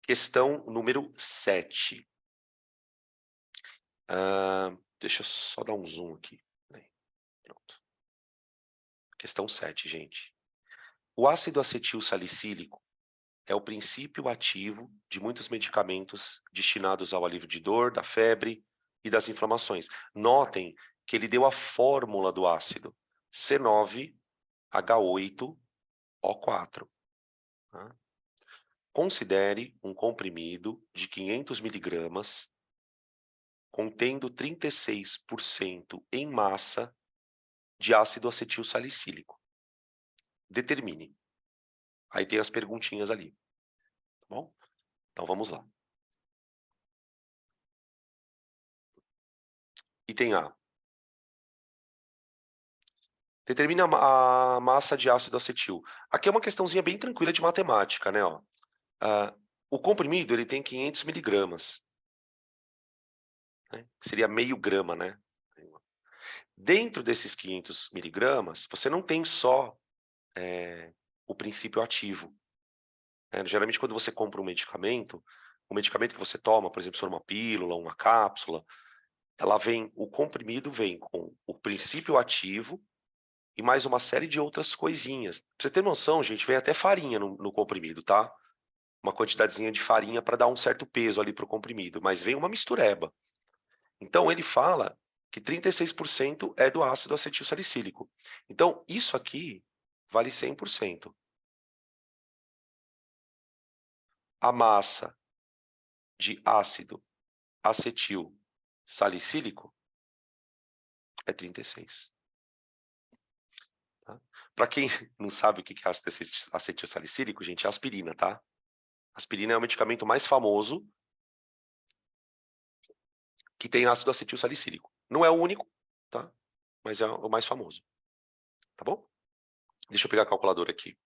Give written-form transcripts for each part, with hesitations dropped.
Questão número 7. Deixa eu só dar um zoom aqui. Peraí, pronto. Questão 7, gente. O ácido acetil salicílico é o princípio ativo de muitos medicamentos destinados ao alívio de dor, da febre e das inflamações. Notem que ele deu a fórmula do ácido, C9H8O4. Tá? Considere um comprimido de 500 miligramas contendo 36% em massa de ácido acetil salicílico. Determine. Aí tem as perguntinhas ali, tá bom? Então vamos lá. Item A. Determine a massa de ácido acetil. Aqui é uma questãozinha bem tranquila de matemática, né? Ó. O comprimido ele tem 500 miligramas, né? Seria meio grama, né? Dentro desses 500 miligramas, você não tem só o princípio ativo. Geralmente, quando você compra um medicamento, o medicamento que você toma, por exemplo, se for uma pílula, uma cápsula, o comprimido vem com o princípio ativo e mais uma série de outras coisinhas. Pra você ter noção, gente, vem até farinha no comprimido, tá? Uma quantidadezinha de farinha para dar um certo peso ali para o comprimido, mas vem uma mistureba. Então, ele fala que 36% é do ácido acetil salicílico. Então, isso aqui vale 100%. A massa de ácido acetil salicílico é 36. Tá? Para quem não sabe o que é ácido acetil salicílico, gente, é aspirina, tá? Aspirina é o medicamento mais famoso que tem ácido acetil salicílico. Não é o único, tá? Mas é o mais famoso. Tá bom? Deixa eu pegar a calculadora aqui.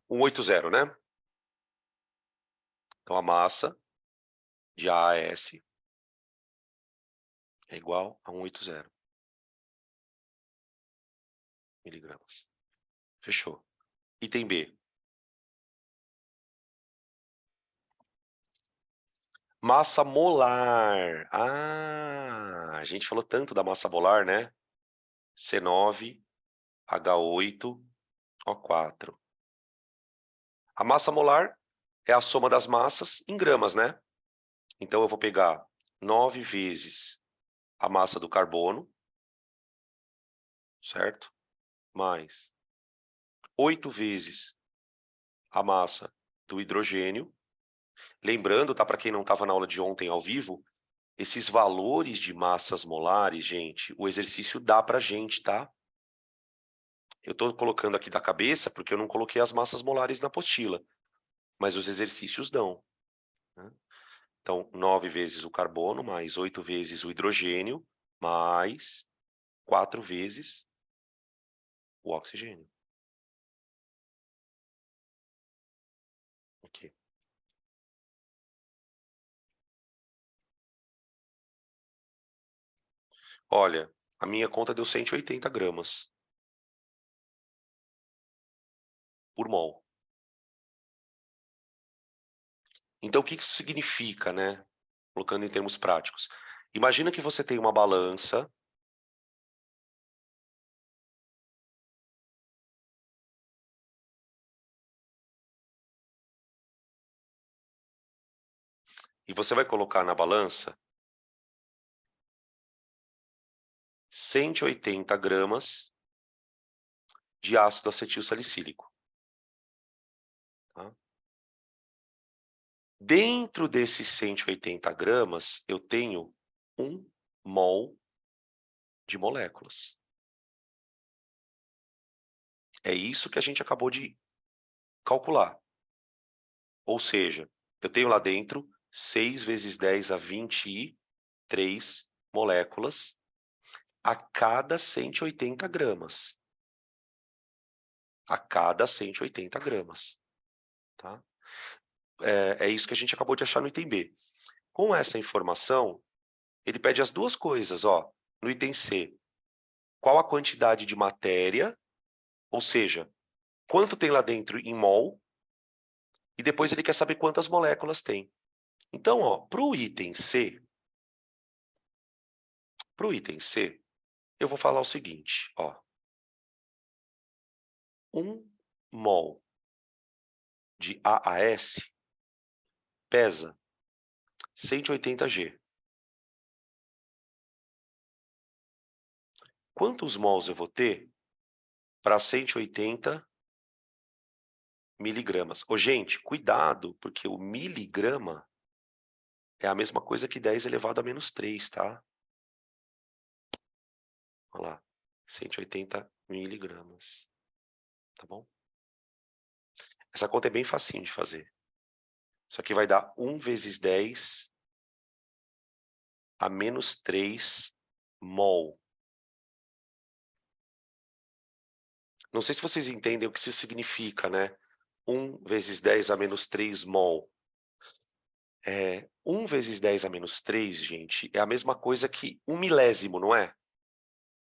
180, né? Então a massa de AAS é igual a 180 miligramas. Fechou. Item B. Massa molar. A gente falou tanto da massa molar, né? C9H8O4. A massa molar é a soma das massas em gramas, né? Então eu vou pegar 9 vezes a massa do carbono, certo? Mais 8 vezes a massa do hidrogênio. Lembrando, tá? Para quem não estava na aula de ontem ao vivo, esses valores de massas molares, gente, o exercício dá pra gente, tá? Eu estou colocando aqui da cabeça porque eu não coloquei as massas molares na apostila, mas os exercícios dão. Né? Então, 9 vezes o carbono, mais 8 vezes o hidrogênio, mais 4 vezes o oxigênio. Aqui. Olha, a minha conta deu 180 gramas por mol. Então, o que isso significa, né? Colocando em termos práticos. Imagina que você tem uma balança e você vai colocar na balança 180 gramas de ácido acetil salicílico. Tá? Dentro desses 180 gramas, eu tenho 1 mol de moléculas. É isso que a gente acabou de calcular. Ou seja, eu tenho lá dentro 6 vezes 10 a 23 moléculas a cada 180 gramas. A cada 180 gramas. Tá? É isso que a gente acabou de achar no item B. Com essa informação, ele pede as duas coisas. Ó, no item C, qual a quantidade de matéria, ou seja, quanto tem lá dentro em mol, e depois ele quer saber quantas moléculas tem. Então, para o item C, eu vou falar o seguinte, 1 mol de AAS pesa 180 G. Quantos mols eu vou ter para 180 miligramas? Gente, cuidado, porque o miligrama é a mesma coisa que 10 elevado a menos 3, tá? Olha lá, 180 miligramas, tá bom? Essa conta é bem facinho de fazer. Isso aqui vai dar 1 vezes 10 a menos 3 mol. Não sei se vocês entendem o que isso significa, né? 1 vezes 10 a menos 3 mol. 1 vezes 10 a menos 3, gente, é a mesma coisa que 1 milésimo, não é?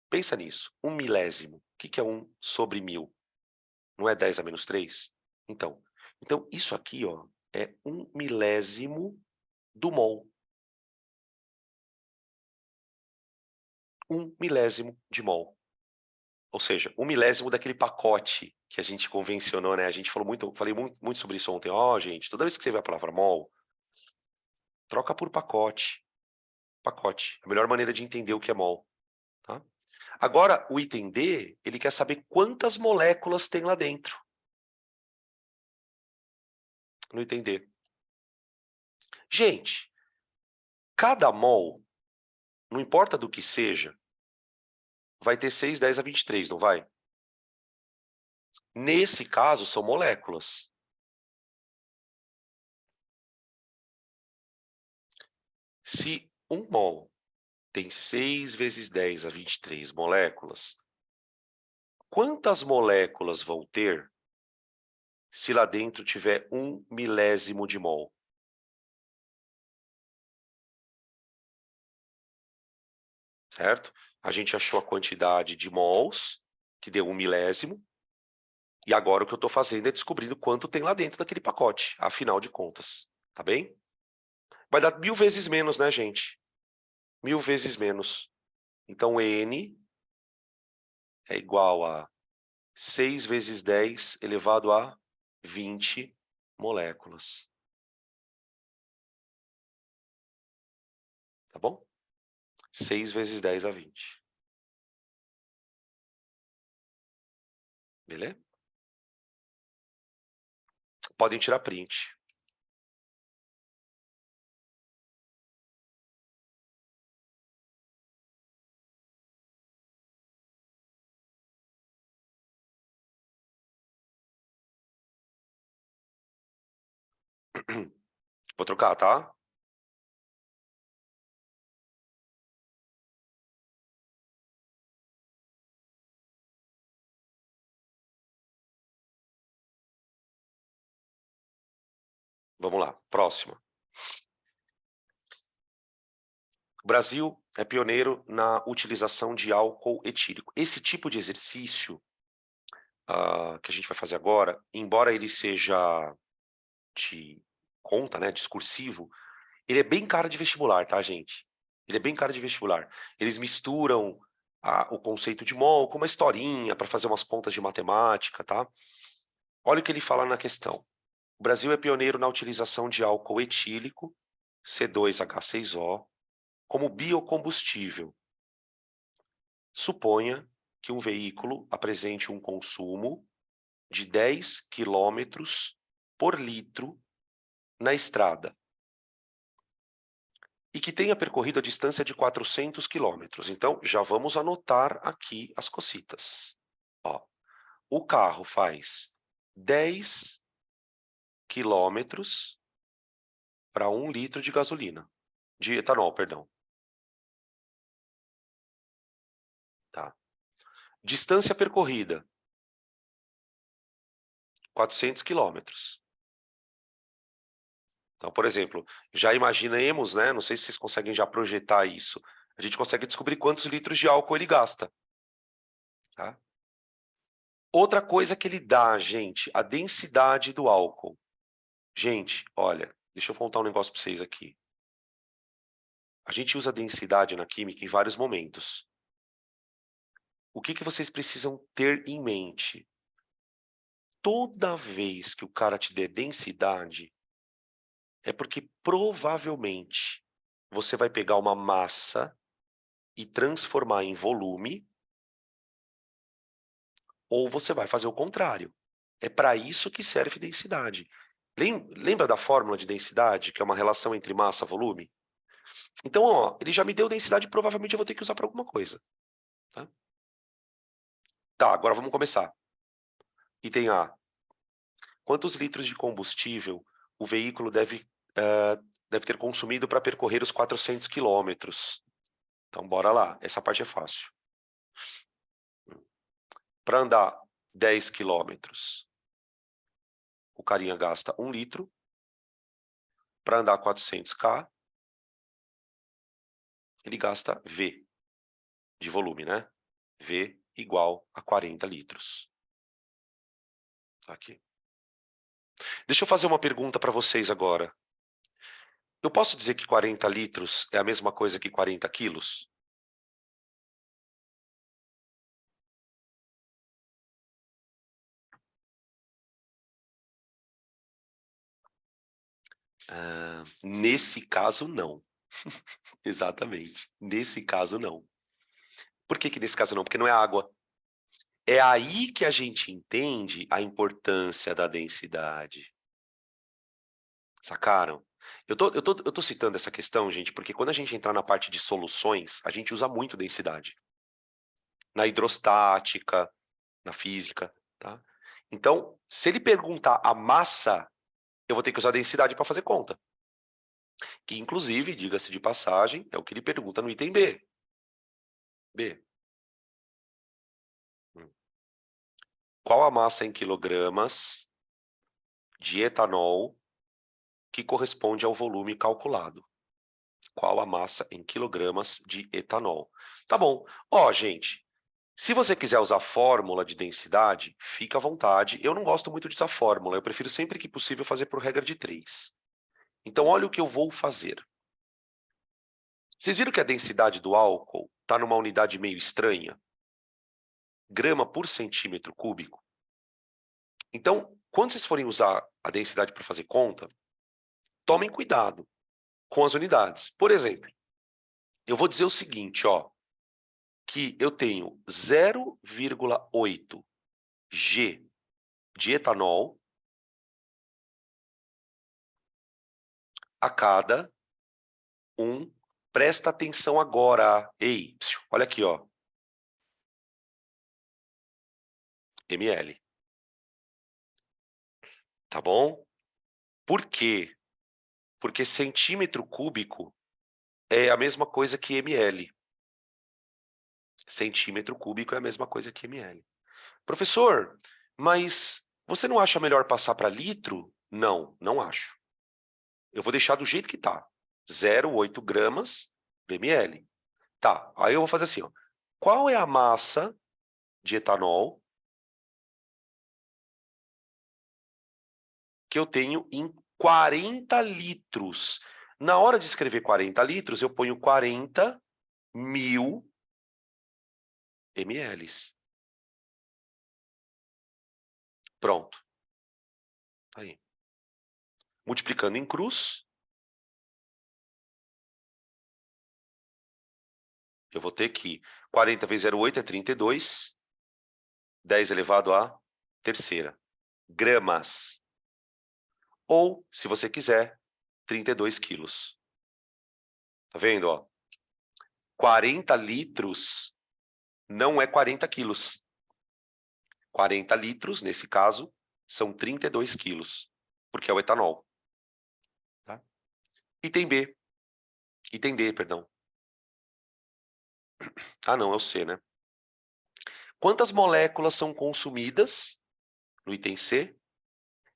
Pensa nisso, 1 milésimo. O que é 1 sobre 1000? Não é 10 a menos 3? Então isso aqui é 1 milésimo do mol. 1 milésimo de mol. Ou seja, 1 milésimo daquele pacote que a gente convencionou, né? A gente falei muito sobre isso ontem. Gente, toda vez que você vê a palavra mol, troca por pacote. Pacote. A melhor maneira de entender o que é mol. Tá? Agora, o item D, ele quer saber quantas moléculas tem lá dentro. No item D. Gente, cada mol, não importa do que seja, vai ter 6, 10 a 23, não vai? Nesse caso, são moléculas. Se um mol tem 6 vezes 10 a 23 moléculas, quantas moléculas vão ter se lá dentro tiver 1 milésimo de mol? Certo? A gente achou a quantidade de mols, que deu 1 milésimo, e agora o que eu estou fazendo é descobrindo quanto tem lá dentro daquele pacote, afinal de contas. Tá bem? Vai dar 1000 vezes menos, né, gente? 1000 vezes menos. Então, N é igual a 6 vezes 10 elevado a 20 moléculas. Tá bom? 6 vezes 10 a 20. Beleza? Podem tirar print. Vou trocar, tá? Vamos lá. Próxima. O Brasil é pioneiro na utilização de álcool etílico. Esse tipo de exercício que a gente vai fazer agora, embora ele seja de conta, né, discursivo, ele é bem cara de vestibular, tá, gente? Ele é bem cara de vestibular. Eles misturam o conceito de mol com uma historinha para fazer umas contas de matemática, tá? Olha o que ele fala na questão. O Brasil é pioneiro na utilização de álcool etílico, C2H6O, como biocombustível. Suponha que um veículo apresente um consumo de 10 km por litro na estrada e que tenha percorrido a distância de 400 quilômetros. Então, já vamos anotar aqui as cocitas. O carro faz 10 quilômetros para 1 litro de gasolina, de etanol, perdão. Tá. Distância percorrida, 400 quilômetros. Então, por exemplo, já imaginemos, né? Não sei se vocês conseguem já projetar isso. A gente consegue descobrir quantos litros de álcool ele gasta. Tá? Outra coisa que ele dá, gente, a densidade do álcool. Gente, olha, deixa eu contar um negócio para vocês aqui. A gente usa densidade na química em vários momentos. O que que vocês precisam ter em mente? Toda vez que o cara te der densidade, é porque provavelmente você vai pegar uma massa e transformar em volume, ou você vai fazer o contrário. É para isso que serve densidade. Lembra da fórmula de densidade, que é uma relação entre massa e volume? Então, ó, ele já me deu densidade, provavelmente eu vou ter que usar para alguma coisa. Tá? Tá, agora vamos começar. Item A. Quantos litros de combustível o veículo deve ter consumido para percorrer os 400 quilômetros? Então, bora lá. Essa parte é fácil. Para andar 10 quilômetros, o carinha gasta 1 litro. Para andar 400 km, ele gasta V, de volume, né? V igual a 40 litros. Aqui. Deixa eu fazer uma pergunta para vocês agora. Eu posso dizer que 40 litros é a mesma coisa que 40 quilos? Nesse caso, não. Exatamente. Nesse caso, não. Por que nesse caso não? Porque não é água. É aí que a gente entende a importância da densidade. Sacaram? Eu tô citando essa questão, gente, porque quando a gente entrar na parte de soluções, a gente usa muito densidade. Na hidrostática, na física, tá? Então, se ele perguntar a massa, eu vou ter que usar densidade para fazer conta. Que, inclusive, diga-se de passagem, é o que ele pergunta no item B. B. Qual a massa em quilogramas de etanol que corresponde ao volume calculado? Qual a massa em quilogramas de etanol? Tá bom. Ó, gente, se você quiser usar fórmula de densidade, fica à vontade. Eu não gosto muito de usar fórmula. Eu prefiro sempre que possível fazer por regra de 3. Então, olha o que eu vou fazer. Vocês viram que a densidade do álcool está numa unidade meio estranha? Grama por centímetro cúbico. Então, quando vocês forem usar a densidade para fazer conta, tomem cuidado com as unidades. Por exemplo, eu vou dizer o seguinte, ó, que eu tenho 0,8 G de etanol a cada presta atenção agora, ei, olha aqui, ó, ml, tá bom? Por quê? Porque centímetro cúbico é a mesma coisa que ml. Centímetro cúbico é a mesma coisa que ml. Professor, mas você não acha melhor passar para litro? Não, não acho. Eu vou deixar do jeito que tá. 0,8 gramas por ml. Tá, aí eu vou fazer assim, ó. Qual é a massa de etanol que eu tenho em 40 litros? Na hora de escrever 40 litros, eu ponho 40 mil ml. Pronto. Tá aí. Multiplicando em cruz, eu vou ter que 40 vezes 0,8 é 32. 10 elevado à terceira. Gramas. Ou, se você quiser, 32 quilos. Tá vendo, ó? 40 litros não é 40 quilos. 40 litros, nesse caso, são 32 quilos, porque é o etanol. Tá? Item B. Item D, perdão. Ah, não, é o C, né? Quantas moléculas são consumidas no item C?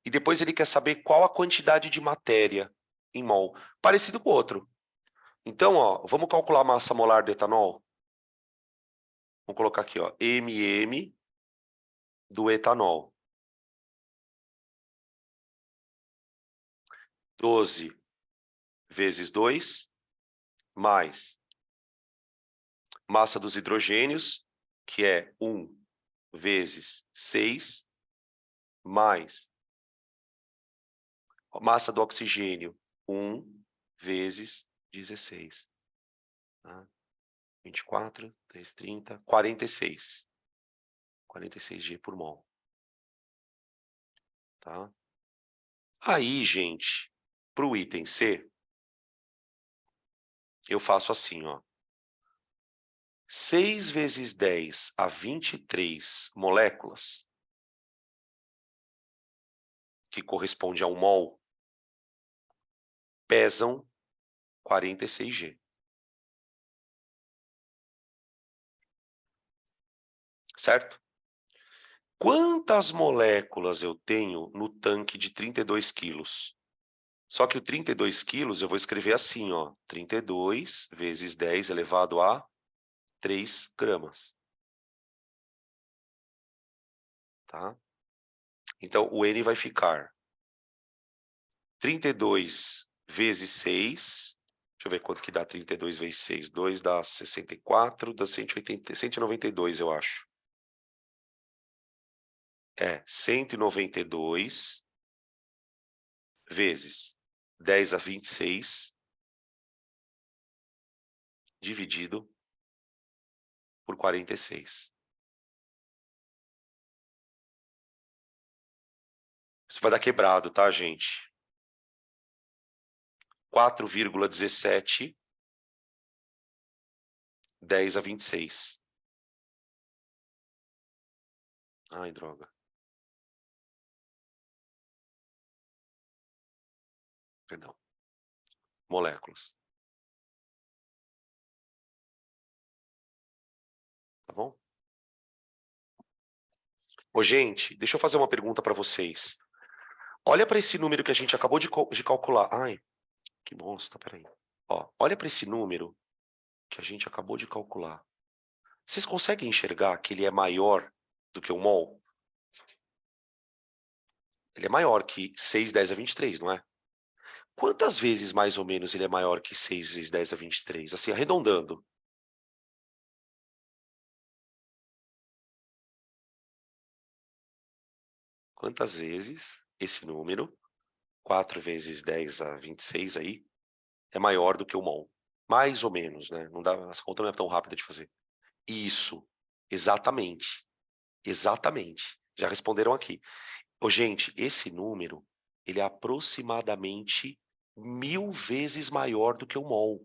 E depois ele quer saber qual a quantidade de matéria em mol. Parecido com o outro. Então, ó, vamos calcular a massa molar do etanol? Vou colocar aqui, ó, MM do etanol. 12 vezes 2, mais massa dos hidrogênios, que é 1 vezes 6, mais massa do oxigênio, 1 vezes 16. Tá? 24, 330, 46. 46 G por mol. Tá? Aí, gente, para o item C, eu faço assim, ó. 6 vezes 10 a 23 moléculas, que corresponde a 1 mol, pesam 46 G. Certo? Quantas moléculas eu tenho no tanque de 32 quilos? Só que o 32 quilos eu vou escrever assim, ó. 32 vezes 10 elevado a 3 gramas. Tá? Então, o N vai ficar 32 vezes 6. Deixa eu ver quanto que dá 32 vezes 6. 2 dá 64, dá 180, 192, eu acho. É, 192 vezes 10 a 26, dividido por 46. Isso vai dar quebrado, tá, gente? 4,17, 10 a 26. Ai, droga. Perdão. Moléculas. Tá bom? Ô, gente, deixa eu fazer uma pergunta para vocês. Olha para esse número que a gente acabou de calcular. Ai, que bosta, peraí. Ó, olha para esse número que a gente acabou de calcular. Vocês conseguem enxergar que ele é maior do que o mol? Ele é maior que 6, 10 a 23, não é? Quantas vezes, mais ou menos, ele é maior que 6 vezes 10 a 23? Assim, arredondando. Quantas vezes esse número, 4 vezes 10 a 26 aí, é maior do que o mol? Mais ou menos, né? Não dá, essa conta não é tão rápida de fazer. Isso, exatamente. Exatamente. Já responderam aqui. Ô, gente, esse número, ele é aproximadamente 1000 vezes maior do que o mol.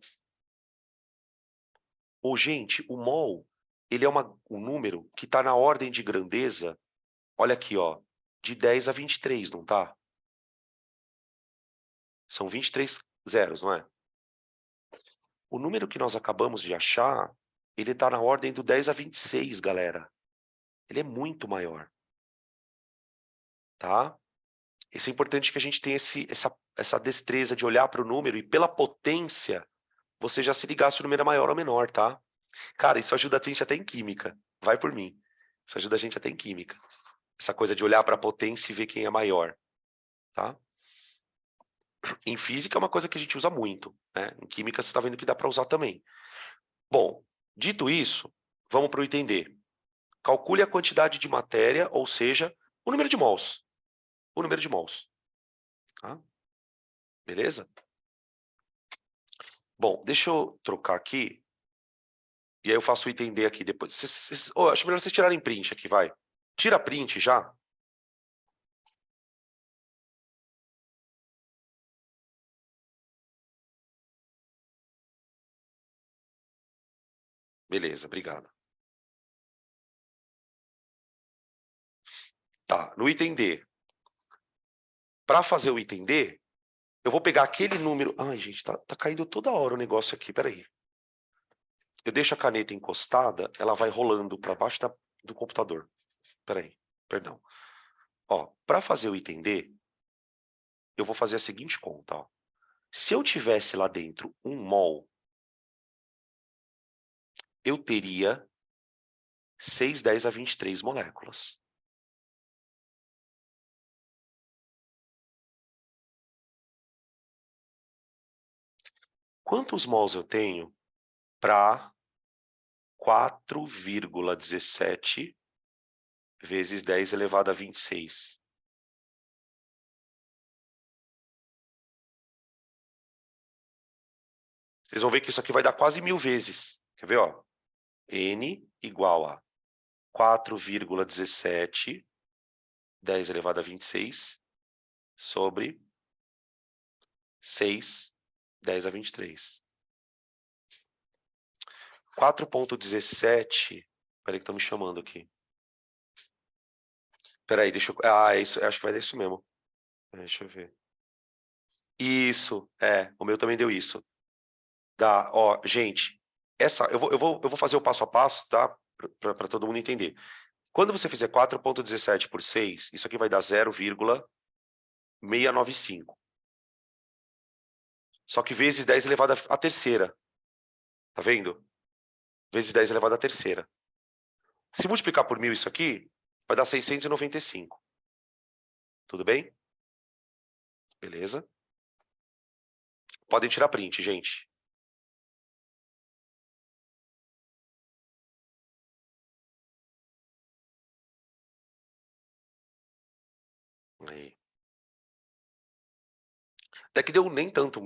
Ô, gente, o mol, ele é um número que está na ordem de grandeza, olha aqui, ó, de 10 a 23, não tá? São 23 zeros, não é? O número que nós acabamos de achar, ele está na ordem do 10 a 26, galera. Ele é muito maior, tá? Isso é importante que a gente tenha essa destreza de olhar para o número e pela potência, você já se ligar se o número é maior ou menor, tá? Cara, isso ajuda a gente até em química. Vai por mim. Isso ajuda a gente até em química. Essa coisa de olhar para a potência e ver quem é maior, tá? Em física é uma coisa que a gente usa muito, né? Em química você está vendo que dá para usar também. Bom, dito isso, vamos para o entender. Calcule a quantidade de matéria, ou seja, o número de mols. O número de mols. Tá? Beleza? Bom, deixa eu trocar aqui. E aí eu faço o entender aqui depois. Acho melhor vocês tirarem print aqui, vai. Tira print já. Beleza, obrigado. Tá, no item D. Para fazer o item D, eu vou pegar aquele número... Ai, gente, tá caindo toda hora o negócio aqui, peraí. Eu deixo a caneta encostada, ela vai rolando para baixo do computador. Peraí, perdão. Ó, para fazer o item D, eu vou fazer a seguinte conta, ó. Se eu tivesse lá dentro 1 mol, eu teria 6, 10 a 23 moléculas. Quantos mols eu tenho para 4,17 vezes 10 elevado a 26? Vocês vão ver que isso aqui vai dar quase 1000 vezes. Quer ver, ó? N igual a 4,17, 10 elevado a 26, sobre 6, 10 a 23. 4,17... Peraí que estão me chamando aqui. Peraí, deixa eu... Ah, é isso, acho que vai dar isso mesmo. Deixa eu ver. Isso, o meu também deu isso. Dá, ó, gente, eu vou fazer o passo a passo, tá? Para todo mundo entender. Quando você fizer 4,17 por 6, isso aqui vai dar 0,695. Só que vezes 10 elevado à terceira. Tá vendo? Vezes 10 elevado à terceira. Se multiplicar por 1000 isso aqui, vai dar 695. Tudo bem? Beleza? Podem tirar print, gente. Aí. Até que deu nem tanto,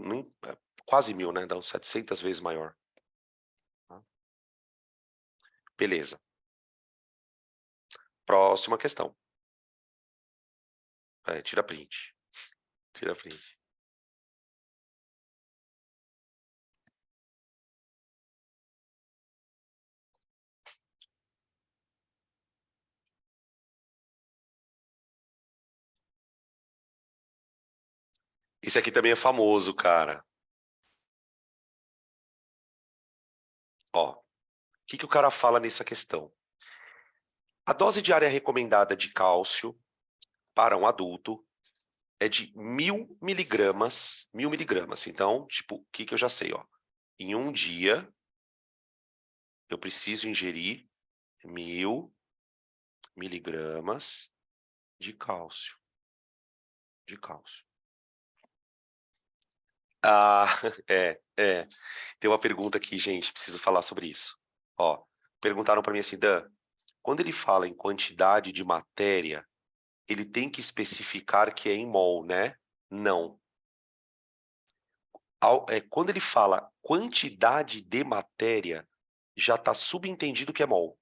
quase 1000, né? Dá uns 700 vezes maior. Beleza. Próxima questão. Tira print. Tira print. Esse aqui também é famoso, cara. Ó, o que o cara fala nessa questão? A dose diária recomendada de cálcio para um adulto é de 1000 miligramas. 1000 miligramas. Então, tipo, o que eu já sei, ó? Em um dia, eu preciso ingerir 1000 miligramas de cálcio. De cálcio. Ah, é. Tem uma pergunta aqui, gente, preciso falar sobre isso. Ó, perguntaram para mim assim, Dan, quando ele fala em quantidade de matéria, ele tem que especificar que é em mol, né? Não. Quando ele fala quantidade de matéria, já está subentendido que é mol.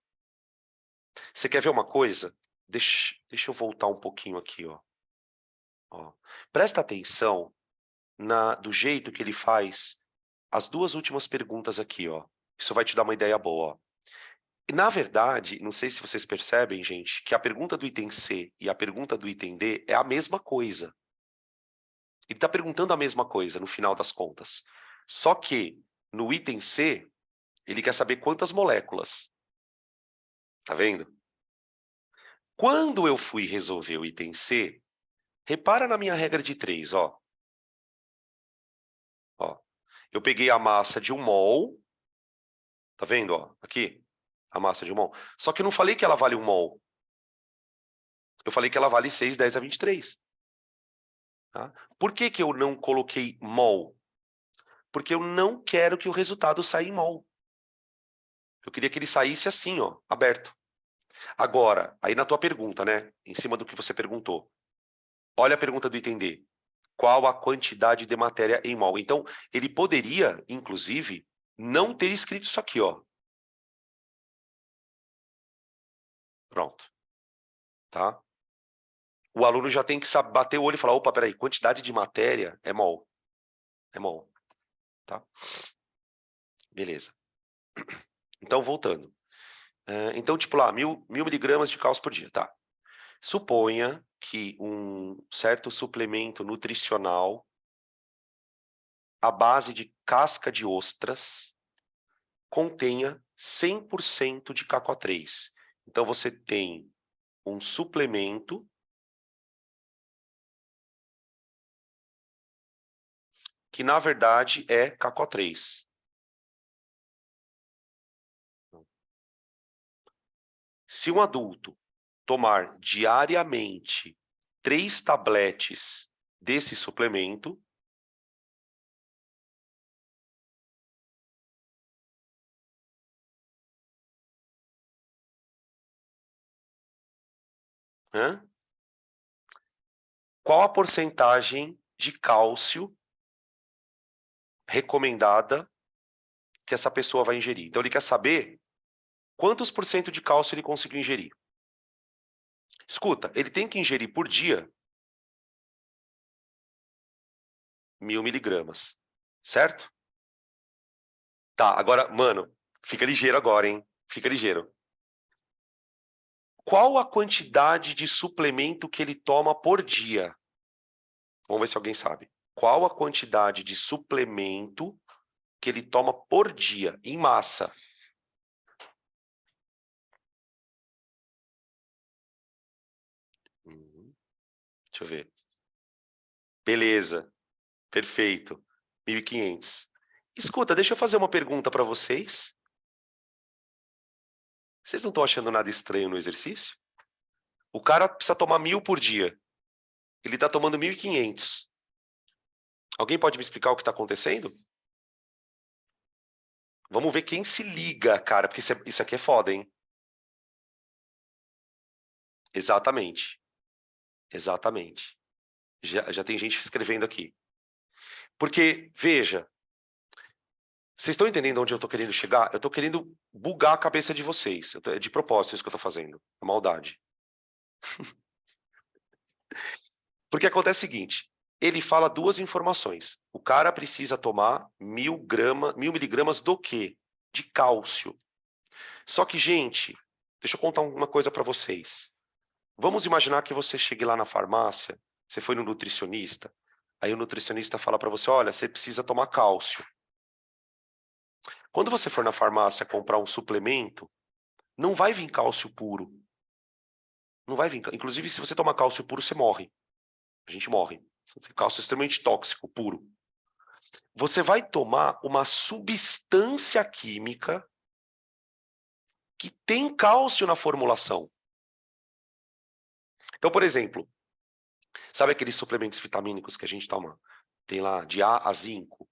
Você quer ver uma coisa? Deixa eu voltar um pouquinho aqui, ó. Presta atenção do jeito que ele faz as duas últimas perguntas aqui, ó. Isso vai te dar uma ideia boa, ó. Na verdade, não sei se vocês percebem, gente, que a pergunta do item C e a pergunta do item D é a mesma coisa. Ele está perguntando a mesma coisa, no final das contas. Só que, no item C, ele quer saber quantas moléculas. Tá vendo? Quando eu fui resolver o item C, repara na minha regra de 3, ó. Eu peguei a massa de 1 mol, tá vendo, ó? Aqui, a massa de 1 mol. Só que eu não falei que ela vale 1 mol. Eu falei que ela vale 6, 10 a 23. Tá? Por que eu não coloquei mol? Porque eu não quero que o resultado saia em mol. Eu queria que ele saísse assim, ó, aberto. Agora, aí na tua pergunta, né? Em cima do que você perguntou. Olha a pergunta do item D. Qual a quantidade de matéria em mol? Então, ele poderia, inclusive, não ter escrito isso aqui, ó. Pronto. Tá? O aluno já tem que bater o olho e falar, opa, peraí, quantidade de matéria é mol. É mol. Tá? Beleza. Então, voltando. Então, tipo lá, 1000 miligramas de cálcio por dia, tá? Suponha que um certo suplemento nutricional à base de casca de ostras contenha 100% de KCO3. Então, você tem um suplemento que, na verdade, é KCO3. Se um adulto tomar diariamente 3 tabletes desse suplemento, Hã? Qual a porcentagem de cálcio recomendada que essa pessoa vai ingerir? Então ele quer saber quantos por cento de cálcio ele conseguiu ingerir. Escuta, ele tem que ingerir por dia 1000 miligramas, certo? Tá, agora, mano, fica ligeiro agora, hein? Fica ligeiro. Qual a quantidade de suplemento que ele toma por dia? Vamos ver se alguém sabe. Qual a quantidade de suplemento que ele toma por dia, em massa? Deixa eu ver. Beleza, perfeito. 1.500. Escuta, deixa eu fazer uma pergunta para vocês. Vocês não estão achando nada estranho no exercício? O cara precisa tomar 1.000 por dia. Ele está tomando 1.500. Alguém pode me explicar o que está acontecendo? Vamos ver quem se liga, cara, porque isso aqui é foda, hein? Exatamente. Exatamente. Já tem gente escrevendo aqui. Porque, veja, vocês estão entendendo onde eu estou querendo chegar? Eu estou querendo bugar a cabeça de vocês. É de propósito isso que eu estou fazendo. É maldade. Porque acontece o seguinte, ele fala duas informações. O cara precisa tomar 1.000 miligramas do quê? De cálcio. Só que, gente, deixa eu contar uma coisa para vocês. Vamos imaginar que você chegue lá na farmácia, você foi no nutricionista, aí o nutricionista fala para você, olha, você precisa tomar cálcio. Quando você for na farmácia comprar um suplemento, não vai vir cálcio puro. Não vai vir. Inclusive, se você tomar cálcio puro, você morre. A gente morre. Cálcio é extremamente tóxico, puro. Você vai tomar uma substância química que tem cálcio na formulação. Então, por exemplo, sabe aqueles suplementos vitamínicos que a gente toma? Tem lá de A a zinco.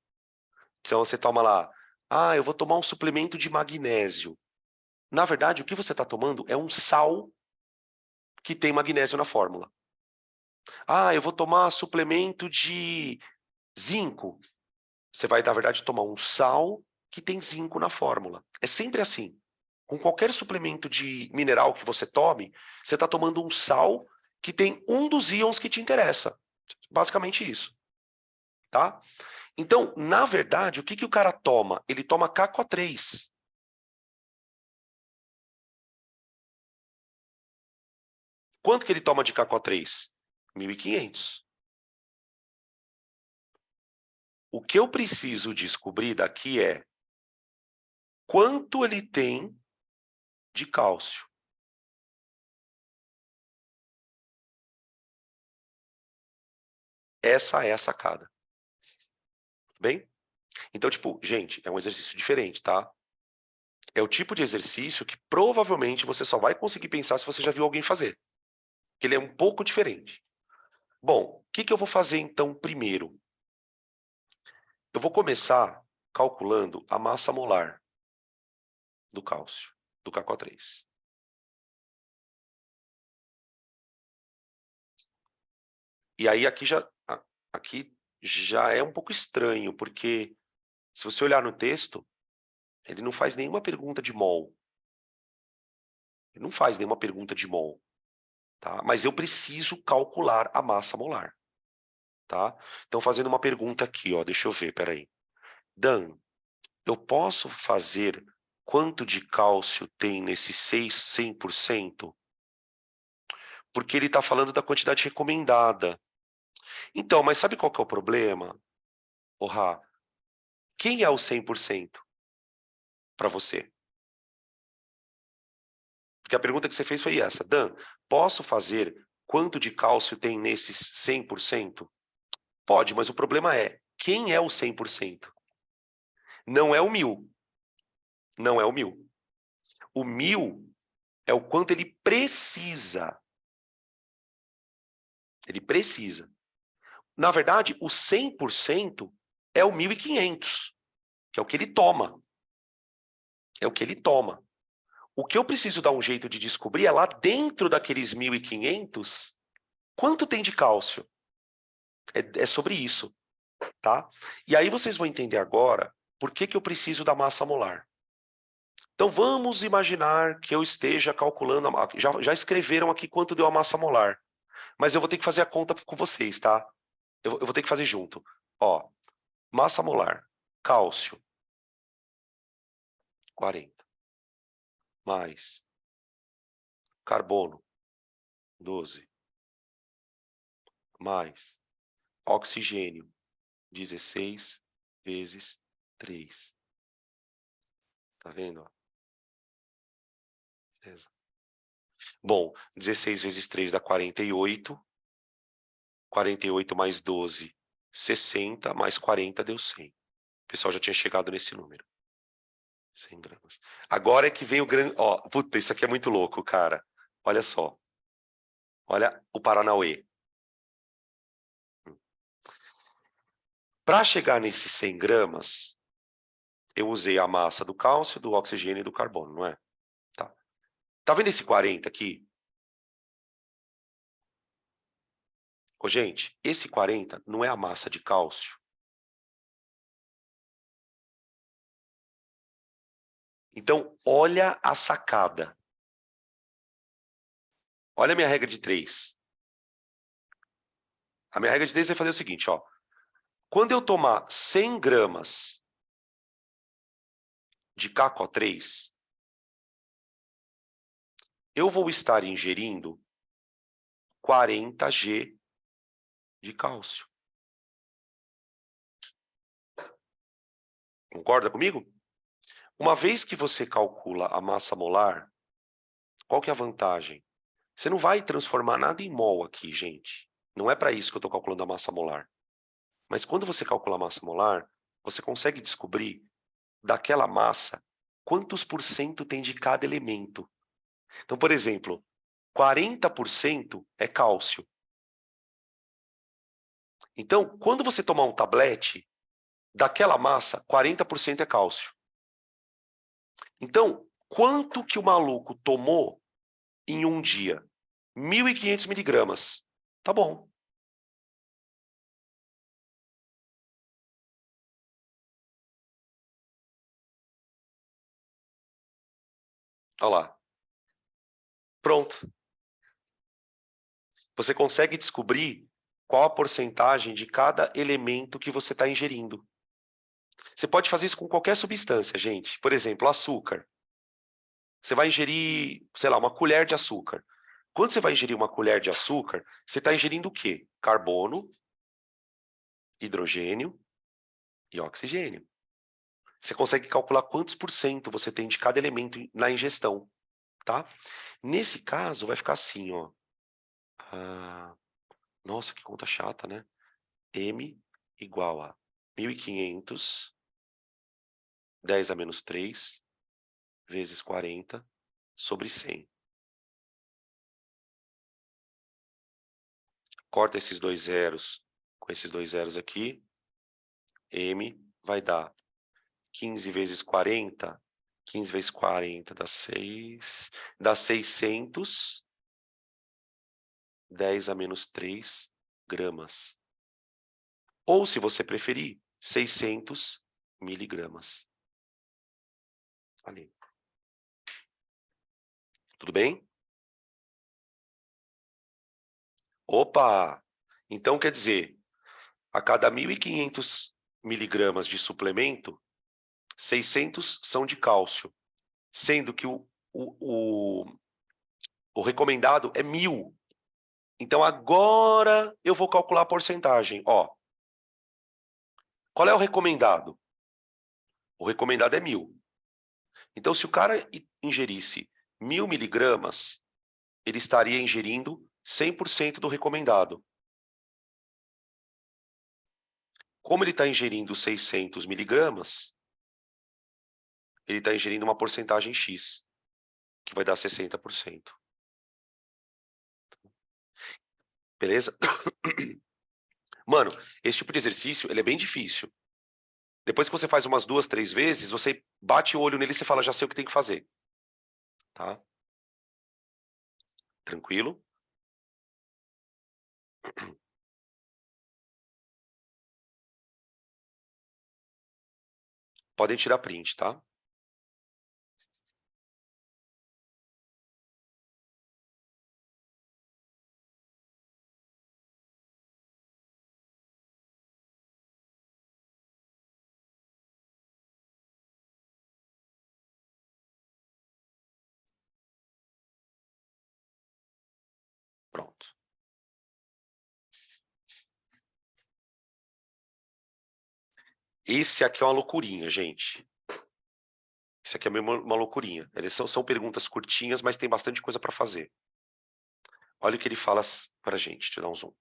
Então você toma lá, eu vou tomar um suplemento de magnésio. Na verdade, o que você está tomando é um sal que tem magnésio na fórmula. Eu vou tomar suplemento de zinco. Você vai, na verdade, tomar um sal que tem zinco na fórmula. É sempre assim. Com qualquer suplemento de mineral que você tome, você está tomando um sal que tem um dos íons que te interessa. Basicamente isso. Tá? Então, na verdade, o que o cara toma? Ele toma KCO3. Quanto que ele toma de KCO3? 1.500. O que eu preciso descobrir daqui é quanto ele tem de cálcio. Essa é a sacada. Bem? Então, tipo, gente, é um exercício diferente, tá? É o tipo de exercício que provavelmente você só vai conseguir pensar se você já viu alguém fazer. Ele é um pouco diferente. Bom, o que eu vou fazer então primeiro? Eu vou começar calculando a massa molar do cálcio, do KCO3. E aí aqui já é um pouco estranho, porque se você olhar no texto, ele não faz nenhuma pergunta de mol. Ele não faz nenhuma pergunta de mol. Tá? Mas eu preciso calcular a massa molar. Tá? Então, fazendo uma pergunta aqui, ó, deixa eu ver, peraí. Dan, eu posso fazer quanto de cálcio tem nesse 100%? Porque ele está falando da quantidade recomendada. Então, mas sabe qual que é o problema? Rá, quem é o 100% para você? Porque a pergunta que você fez foi essa. Dan, posso fazer quanto de cálcio tem nesses 100%? Pode, mas o problema é, quem é o 100%? Não é o 1.000. Não é o 1.000. O 1.000 é o quanto ele precisa. Ele precisa. Na verdade, o 100% é o 1.500, que é o que ele toma. É o que ele toma. O que eu preciso dar um jeito de descobrir é lá dentro daqueles 1.500, quanto tem de cálcio. É sobre isso, tá? E aí vocês vão entender agora por que eu preciso da massa molar. Então vamos imaginar que eu esteja calculando, já escreveram aqui quanto deu a massa molar, mas eu vou ter que fazer a conta com vocês, tá? Eu vou ter que fazer junto. Ó, massa molar, cálcio, 40, mais carbono, 12, mais oxigênio, 16 vezes 3. Tá vendo? Ó? Beleza. Bom, 16 vezes 3 dá 48. 48 mais 12, 60, mais 40 deu 100. O pessoal já tinha chegado nesse número. 100 gramas. Agora é que vem o grande... Ó, puta, isso aqui é muito louco, cara. Olha só. Olha o Paranauê. Para chegar nesses 100 gramas, eu usei a massa do cálcio, do oxigênio e do carbono, não é? Tá. Tá vendo esse 40 aqui? Ô, gente, esse 40 não é a massa de cálcio. Então, olha a sacada. Olha a minha regra de 3. A minha regra de 3 vai fazer o seguinte, ó. Quando eu tomar 100 gramas de KCO3, eu vou estar ingerindo 40 G de cálcio. Concorda comigo? Uma vez que você calcula a massa molar, qual que é a vantagem? Você não vai transformar nada em mol aqui, gente. Não é para isso que eu estou calculando a massa molar. Mas quando você calcula a massa molar, você consegue descobrir daquela massa quantos por cento tem de cada elemento. Então, por exemplo, 40% é cálcio. Então, quando você tomar um tablete, daquela massa, 40% é cálcio. Então, quanto que o maluco tomou em um dia? 1.500 miligramas. Tá bom. Olha lá. Pronto. Você consegue descobrir qual a porcentagem de cada elemento que você está ingerindo. Você pode fazer isso com qualquer substância, gente. Por exemplo, açúcar. Você vai ingerir, sei lá, uma colher de açúcar. Quando você vai ingerir uma colher de açúcar, você está ingerindo o quê? Carbono, hidrogênio e oxigênio. Você consegue calcular quantos por cento você tem de cada elemento na ingestão, tá? Nesse caso, vai ficar assim, ó. Nossa, que conta chata, né? M igual a 1.500, 10 a menos 3, vezes 40, sobre 100. Corta esses dois zeros com esses dois zeros aqui. M vai dar 15 vezes 40. 15 vezes 40 dá 6. Dá 600. 10 a menos 3 gramas. Ou, se você preferir, 600 miligramas. Ali. Tudo bem? Opa! Então, quer dizer, a cada 1.500 miligramas de suplemento, 600 são de cálcio, sendo que o recomendado é 1.000. Então, agora eu vou calcular a porcentagem. Ó, qual é o recomendado? O recomendado é 1.000. Então, se o cara ingerisse 1.000 miligramas, ele estaria ingerindo 100% do recomendado. Como ele está ingerindo 600 miligramas, ele está ingerindo uma porcentagem X, que vai dar 60%. Beleza? Mano, esse tipo de exercício, ele é bem difícil. Depois que você faz umas 2, 3 vezes, você bate o olho nele e você fala, já sei o que tem que fazer. tá? Tranquilo? Podem tirar print, tá? Pronto. Esse aqui é uma loucurinha, gente. Isso aqui é mesmo uma loucurinha. Eles são perguntas curtinhas, mas tem bastante coisa para fazer. Olha o que ele fala para a gente. Deixa eu dar um zoom.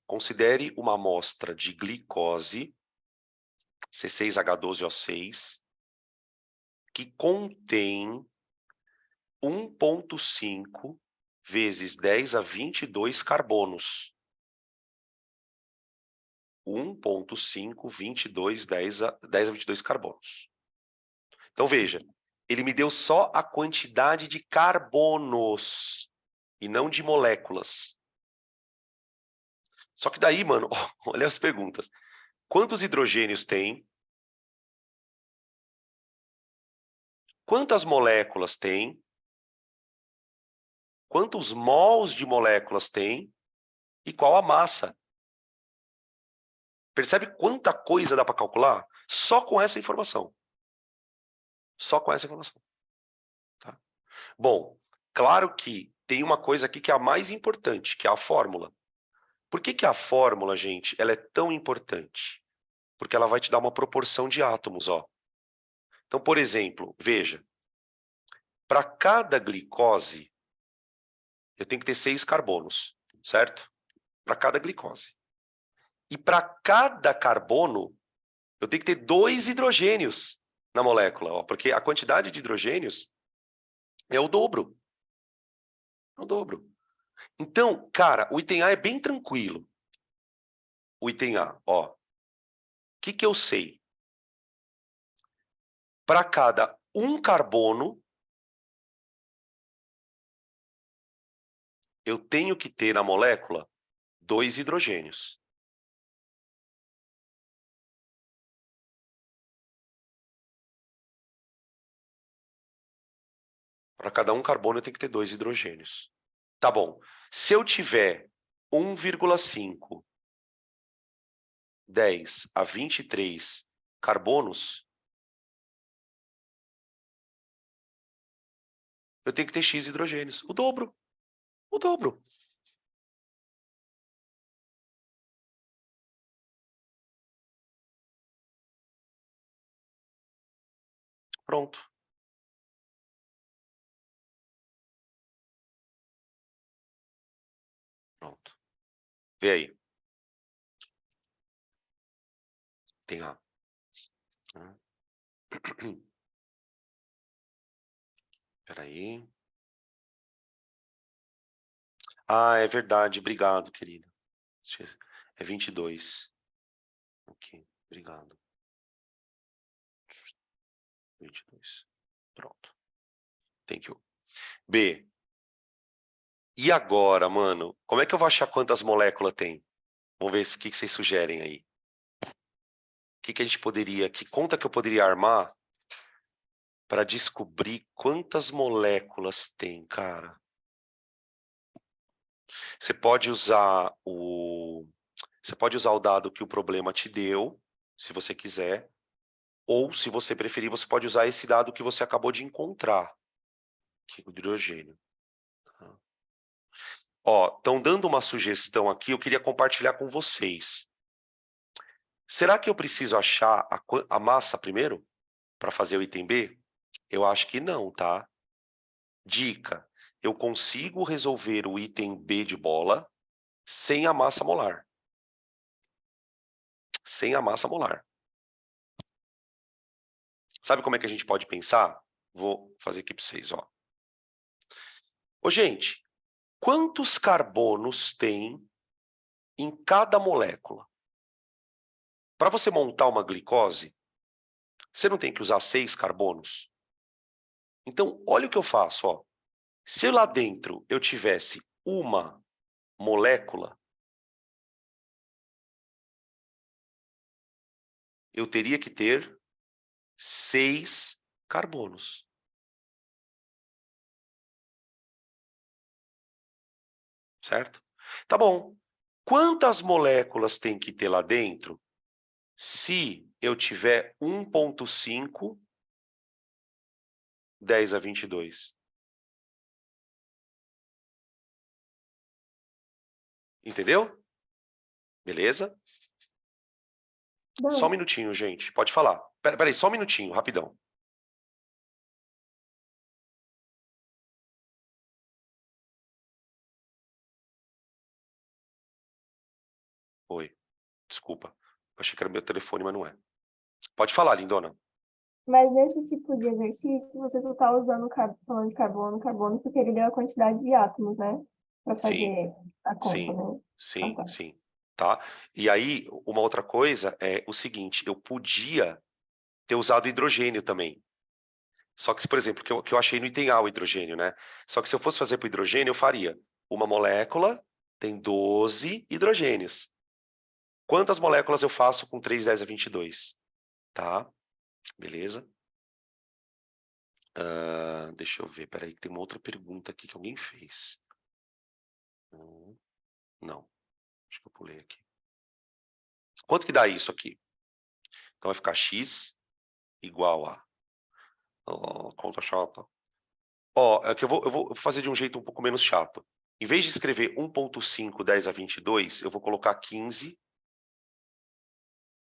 Considere uma amostra de glicose, C6H12O6, que contém 1,5 vezes 10 a 22 carbonos. 1,5, 22, 10 a 22 carbonos. Então, veja, ele me deu só a quantidade de carbonos e não de moléculas. Só que daí, mano, olha as perguntas. Quantos hidrogênios tem? Quantas moléculas tem? Quantos mols de moléculas tem? E qual a massa? Percebe quanta coisa dá para calcular? Só com essa informação. Só com essa informação. Tá? Bom, claro que tem uma coisa aqui que é a mais importante, que é a fórmula. Por que a fórmula, gente, ela é tão importante? Porque ela vai te dar uma proporção de átomos, ó. Então, por exemplo, veja, para cada glicose, eu tenho que ter 6 carbonos, certo? Para cada glicose. E para cada carbono, eu tenho que ter 2 hidrogênios na molécula, ó, porque a quantidade de hidrogênios é o dobro. É o dobro. Então, cara, o item A é bem tranquilo. O item A, ó. O que eu sei? Para cada um carbono, eu tenho que ter na molécula 2 hidrogênios. Para cada um carbono, eu tenho que ter 2 hidrogênios. Tá bom. Se eu tiver 1,5, 10 a 23 carbonos, eu tenho que ter X hidrogênios. O dobro. O dobro. Pronto. Pronto. Vê aí. Tem A. Espera aí. Ah, é verdade. Obrigado, querida. É 22. Ok. Obrigado. 22. Pronto. Thank you. B. E agora, mano? Como é que eu vou achar quantas moléculas tem? Vamos ver o que vocês sugerem aí. O que a gente poderia... Que conta que eu poderia armar para descobrir quantas moléculas tem, cara? Você pode usar o dado que o problema te deu, se você quiser, ou se você preferir, você pode usar esse dado que você acabou de encontrar, que é o hidrogênio. Ó, estão dando uma sugestão aqui, eu queria compartilhar com vocês. Será que eu preciso achar a massa primeiro para fazer o item B? Eu acho que não, tá? Dica: eu consigo resolver o item B de bola sem a massa molar. Sem a massa molar. Sabe como é que a gente pode pensar? Vou fazer aqui para vocês, ó. Ô, gente, quantos carbonos tem em cada molécula? Para você montar uma glicose, você não tem que usar 6 carbonos? Então, olha o que eu faço, ó. Se lá dentro eu tivesse uma molécula, eu teria que ter 6 carbonos. Certo? Tá bom. Quantas moléculas tem que ter lá dentro se eu tiver 1,5, 10 a 22? Entendeu? Beleza? Só um Não, minutinho, gente. Pode falar. Peraí, só um minutinho, rapidão. Oi, desculpa. Eu achei que era meu telefone, mas não é. Pode falar, lindona. mas nesse tipo de exercício, você só está usando falando de carbono, porque ele deu a quantidade de átomos, né? Para Sim, fazer a conta, sim, né? Ah, sim, tá. sim. Tá? E aí, uma outra coisa é o seguinte: eu podia ter usado hidrogênio também. Só que, por exemplo, que eu achei no item A o hidrogênio, né? Só que se eu fosse fazer para o hidrogênio, eu faria uma molécula tem 12 hidrogênios. Quantas moléculas eu faço com 3, 10 a 22? Tá? Beleza? Deixa eu ver, peraí, que tem uma outra pergunta aqui que alguém fez. Não, acho que eu pulei aqui. Quanto que dá isso aqui? Então vai ficar x igual a... conta chata. Ó, é que eu vou fazer de um jeito um pouco menos chato. Em vez de escrever 1,5, 10 a 22, eu vou colocar 15,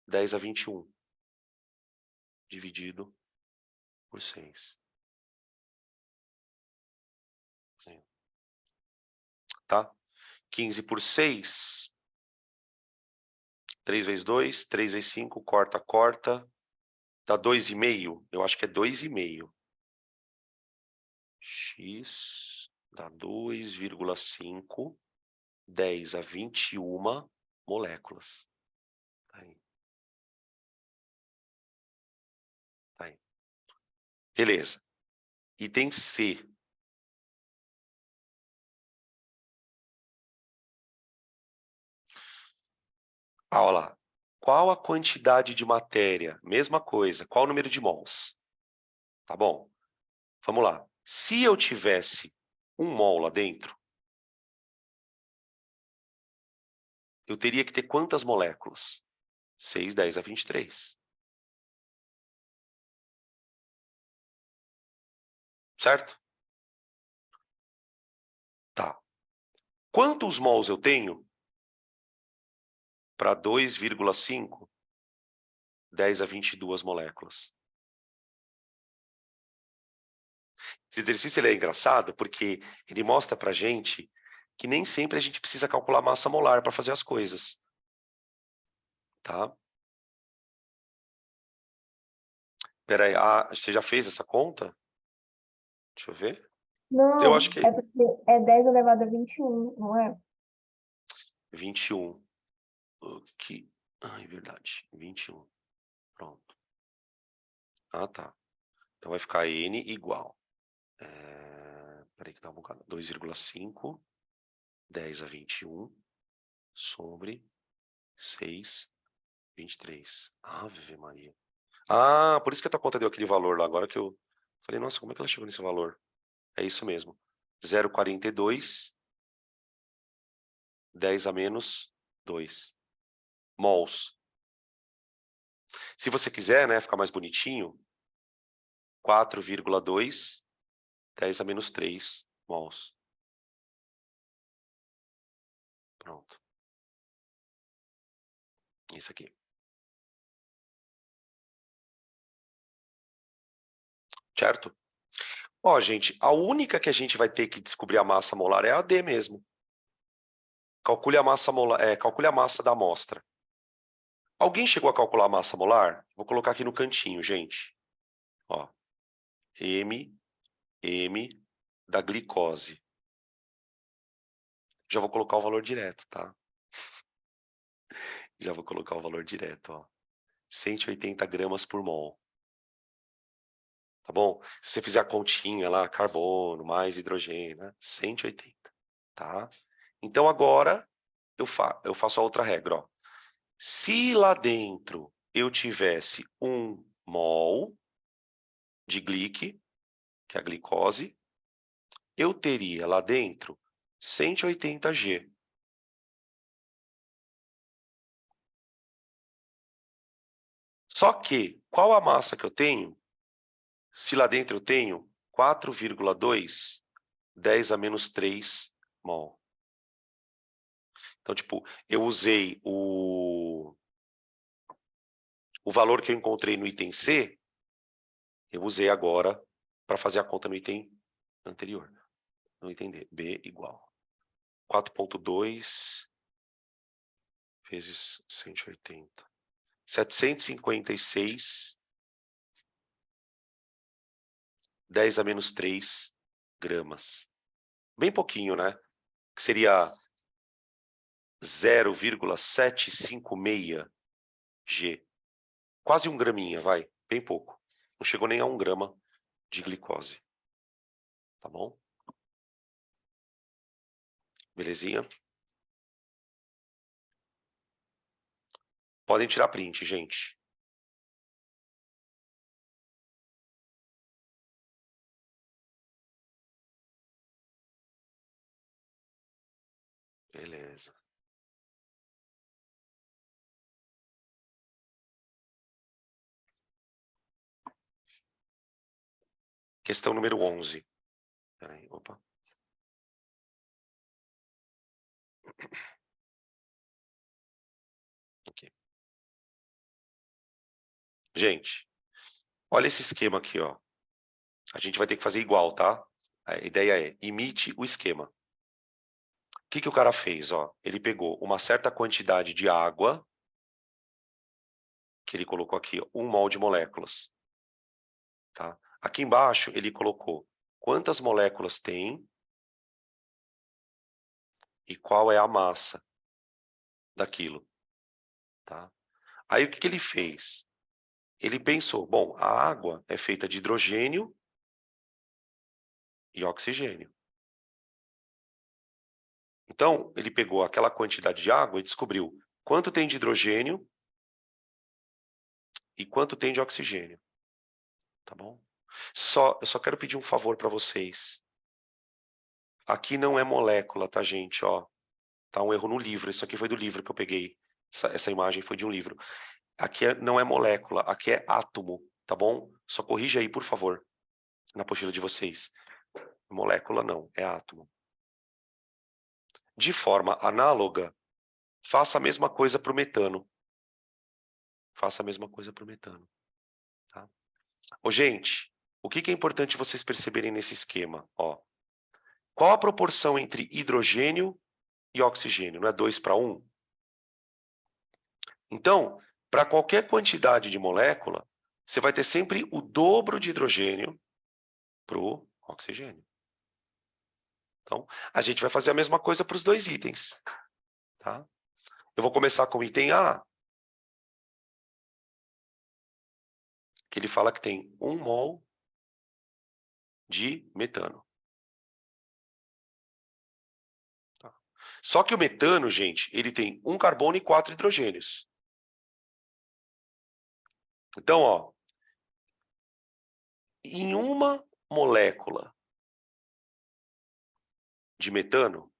10 a 21, dividido por 6. Tá? 15 por 6, 3 vezes 2, 3 vezes 5, corta, corta. Dá 2,5? Eu acho que é 2,5. X dá 2,5, 10 a 21 moléculas. Tá aí. Tá aí. Beleza. Item C. Olha lá. Qual a quantidade de matéria? Mesma coisa. Qual o número de mols? Tá bom. Vamos lá. Se eu tivesse 1 mol lá dentro, eu teria que ter quantas moléculas? 6, 10 a 23. Certo? Tá. Quantos mols eu tenho para 2,5, 10 a 22 moléculas? Esse exercício ele é engraçado porque ele mostra para gente que nem sempre a gente precisa calcular massa molar para fazer as coisas. Tá? Pera aí, você já fez essa conta? Deixa eu ver. Eu acho Não, é que porque é 10 elevado a 21, não é? 21. Que... é verdade. 21. Pronto. Ah, tá. Então vai ficar N igual. Peraí que dá um bocado. 2,5, 10 a 21, sobre 6, 23. Ave Maria. Ah, por isso que a tua conta deu aquele valor lá. Agora que eu falei, nossa, como é que ela chegou nesse valor? É isso mesmo. 0,42, 10 a menos 2 mols. Se você quiser, né, ficar mais bonitinho, 4,2, 10 a menos 3 mols. Pronto. Isso aqui. Certo? Ó, gente, a única que a gente vai ter que descobrir a massa molar é a D mesmo. Calcule a massa molar, calcule a massa da amostra. Alguém chegou a calcular a massa molar? Vou colocar aqui no cantinho, gente. Ó, M da glicose. Já vou colocar o valor direto, tá? Já vou colocar o valor direto, ó. 180 gramas por mol. tá bom? Se você fizer a continha lá, carbono mais hidrogênio, né? 180, tá? Então agora eu faço a outra regra, ó. Se lá dentro eu tivesse 1 mol de glic, que é a glicose, eu teria lá dentro 180 G. Só que, qual a massa que eu tenho? Se lá dentro eu tenho 4,2, 10 a menos 3 mol. Então, tipo, eu usei o valor que eu encontrei no item C, eu usei agora para fazer a conta no item anterior. No item D. B igual 4,2 vezes 180. 756, 10 a menos 3 gramas. Bem pouquinho, né? Que seria 0,756 G. Quase 1 graminha, vai. Bem pouco. Não chegou nem a 1 grama de glicose. Tá bom? Belezinha? Podem tirar print, gente. Beleza. Questão número 11. Peraí, opa. Aqui. Gente, olha esse esquema aqui, ó. A gente vai ter que fazer igual, tá? A ideia é, imite o esquema. O que o cara fez, ó? Ele pegou uma certa quantidade de água, que ele colocou aqui, 1 mol de moléculas. Tá? Aqui embaixo, ele colocou quantas moléculas tem e qual é a massa daquilo. Tá? Aí, o que ele fez? Ele pensou, bom, a água é feita de hidrogênio e oxigênio. Então, ele pegou aquela quantidade de água e descobriu quanto tem de hidrogênio e quanto tem de oxigênio. Tá bom? Eu só quero pedir um favor para vocês. Aqui não é molécula, tá, gente? Ó, tá um erro no livro. Isso aqui foi do livro que eu peguei. Essa imagem foi de um livro. Aqui não é molécula, aqui é átomo, tá bom? Só corrija aí, por favor, na apostila de vocês. Molécula não, é átomo. De forma análoga, faça a mesma coisa para o metano. Faça a mesma coisa para o metano. Tá? Ô, gente, o que é importante vocês perceberem nesse esquema? Ó, qual a proporção entre hidrogênio e oxigênio? Não é 2 para 1? Então, para qualquer quantidade de molécula, você vai ter sempre o dobro de hidrogênio para o oxigênio. Então, a gente vai fazer a mesma coisa para os dois itens. Tá? Eu vou começar com o item A, que ele fala que tem 1 mol de metano. Tá? Só que o metano, gente, ele tem 1 carbono e 4 hidrogênios. Então, ó, em uma molécula de metano,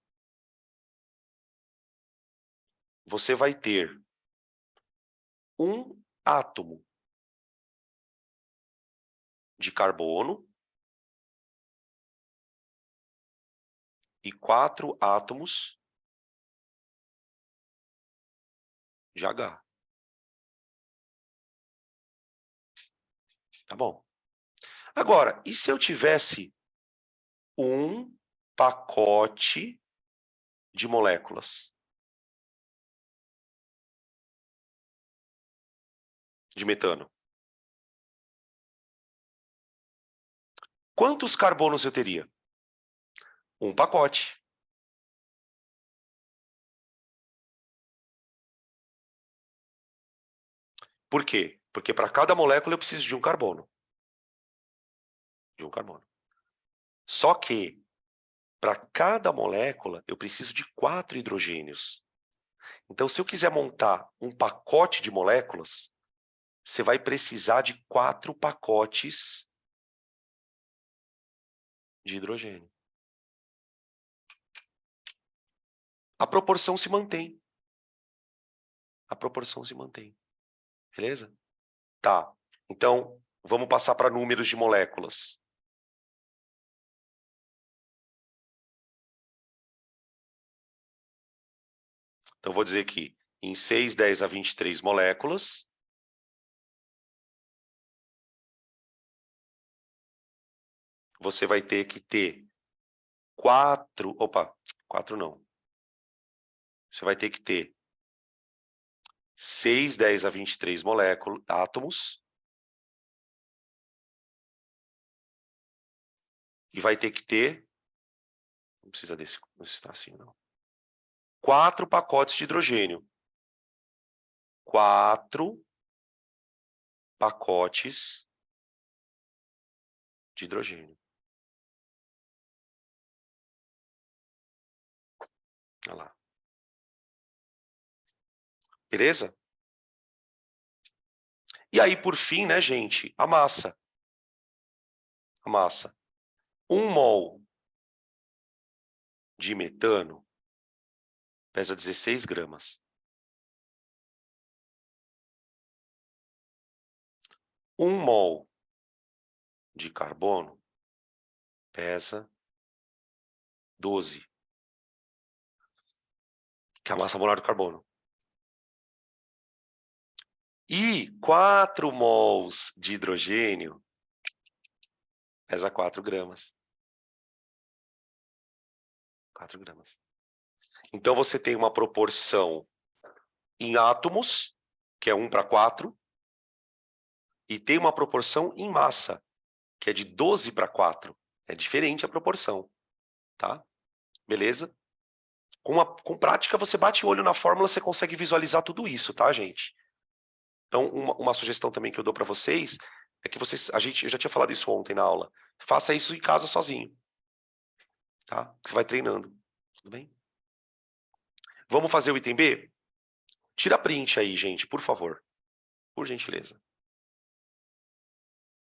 você vai ter um átomo de carbono e 4 átomos de H. Tá bom? Agora, e se eu tivesse um pacote de moléculas de metano? Quantos carbonos eu teria? Um pacote. Por quê? Porque para cada molécula eu preciso de um carbono. de um carbono. Só que, para cada molécula, eu preciso de 4 hidrogênios. Então, se eu quiser montar um pacote de moléculas, você vai precisar de 4 pacotes de hidrogênio. A proporção se mantém. A proporção se mantém. Beleza? Tá. Então, vamos passar para números de moléculas. Então, vou dizer que em 6, 10 a 23 moléculas, você vai ter que ter 4... Opa, 4 não. Você vai ter que ter 6, 10 a 23 moléculas, átomos. E vai ter que ter... Não precisa desse tracinho, não. 4 pacotes de hidrogênio. 4 pacotes de hidrogênio. Olha lá. Beleza? E aí, por fim, né, gente, a massa. A massa. 1 mol de metano pesa 16 gramas. 1 mol de carbono pesa 12, que é a massa molar do carbono. E 4 mols de hidrogênio pesa 4 gramas. 4 gramas. Então, você tem uma proporção em átomos, que é 1 para 4, e tem uma proporção em massa, que é de 12 para 4. É diferente a proporção, tá? Beleza? Com prática, você bate o olho na fórmula, você consegue visualizar tudo isso, tá, gente? Então, uma sugestão também que eu dou para vocês é que vocês... eu já tinha falado isso ontem na aula. Faça isso em casa sozinho, tá? Você vai treinando, tudo bem? Vamos fazer o item B? Tira print aí, gente, por favor. Por gentileza.